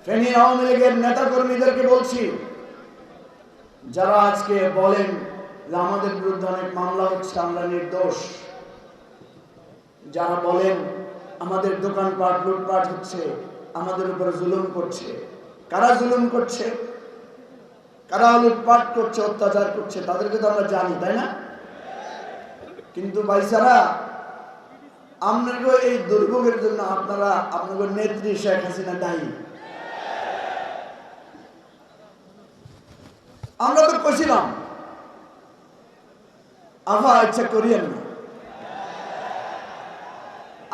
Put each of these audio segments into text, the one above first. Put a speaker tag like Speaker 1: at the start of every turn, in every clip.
Speaker 1: ফেনী আওয়ামী লীগের নেতা কর্মীদেরকে বলছি, যারা আজকে বলেন যে আমাদের বিরুদ্ধে অনেক মামলা হচ্ছে, আমরা নির্দোষ, যারা বলেন আমাদের দোকানপাট লুটপাট হচ্ছে, আমাদের উপরে জুলুম করছে, কারা জুলুম করছে, কারা লুটপাট করছে, অত্যাচার করছে, তাদেরকে তো আমরা জানি, তাই না? কিন্তু ভাইসারা, আপনাকে এই দুর্ভোগের জন্য আপনাদের নেত্রী শেখ হাসিনা দায়ী। আমরা তো কইছিলাম আফা ইচ্ছা করিয়েন না,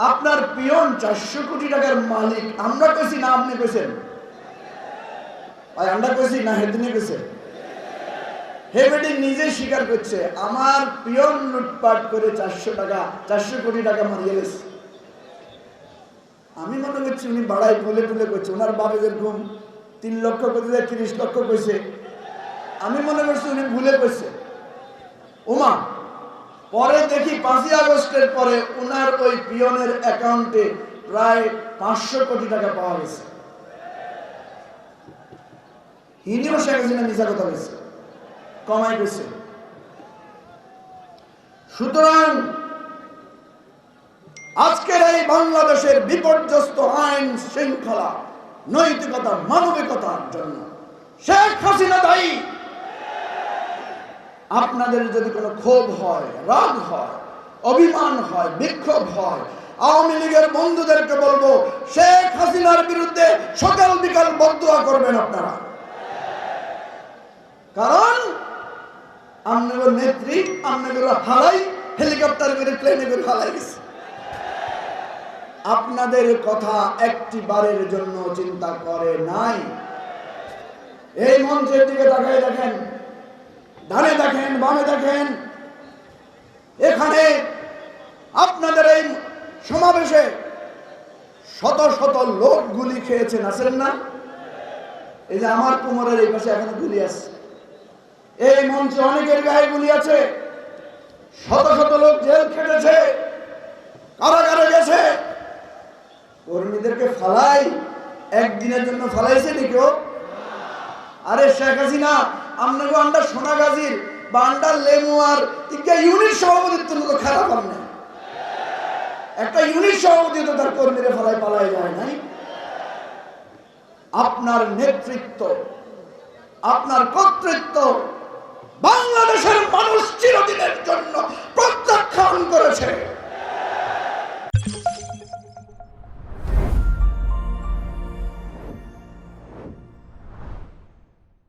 Speaker 1: আপনার পিয়ন 400 কোটি টাকার মালিক। আমরা কইছি না আপনি কইছেন? আমরা কইছি না হেদিনে কইছে? হেবেডি নিজে স্বীকার করছে আমার পিয়ন লুটপাট করে 400 কোটি টাকা মারিয়ে গেছে। আমি মনে করছি উনি বাড়াই তুলে তুলে করছে, ওনার বাবা যেরকম 3 লক্ষ কোটি 30 লক্ষ কইছে, আমি মনে করছি উনি ভুলে কইছে। ওমা, পরে দেখি 5ই আগস্টের পরে ওনার ওই পিয়নের অ্যাকাউন্টে প্রায় 500 কোটি টাকা পাওয়া গেছে। হিনিও শেখ হাসিনা মিছা কথা বলছে, কমাই গেছে। সুতরাং আজকের এই বাংলাদেশের বিপর্যস্ত আইন শৃঙ্খলা, নৈতিকতা, মানবিকতার জন্য শেখ হাসিনা দায়ী। আপনাদের যদি কোনো ক্ষোভ হয়, রাগ হয়, অভিমান হয়, বিক্ষোভ হয়, আওয়ামী লীগের বন্ধুদেরকে বলবো শেখ হাসিনার বিরুদ্ধে সকাল বিকাল বদদুয়া করবেন আপনারা। কারণ আপনাদের নেত্রী আপনাদের হালাই হেলিকপ্টার করে, প্লেনে করে হালাই গেছে। আপনাদের কথা একটি বারের জন্য চিন্তা করে নাই। এই মঞ্চের দিকে তাকায় দেখেন, ডানে দেখেন, বামে দেখেন, এখানে আপনাদের এই সমাবেশে শত শত লোক গুলি খেয়েছেন, আছেন না? এই যে আমার কোমরের এই পাশে এখনো গুলি আছে, এই মঞ্চে অনেকের গায়ে গুলি আছে, শত শত লোক জেল খেটেছে, কারাগারে গেছে। কর্মীদেরকে ফালাই একদিনের জন্য ফালাইছে নাকি? আরে শেখ হাসিনা আপনাকে আন্ডার সোনাগাজীর বা আন্ডার লেমুয়ার ইউনিট সভাপতিত্ব তো খারাপ না, একটা ইউনিট সভাপতি তো তার কর্মীরা ফলাই পালাই যায় নাই। আপনার নেতৃত্ব, আপনার কর্তৃত্ব বাংলাদেশের মানুষ চিরদিনের জন্য প্রত্যাখ্যান করেছে।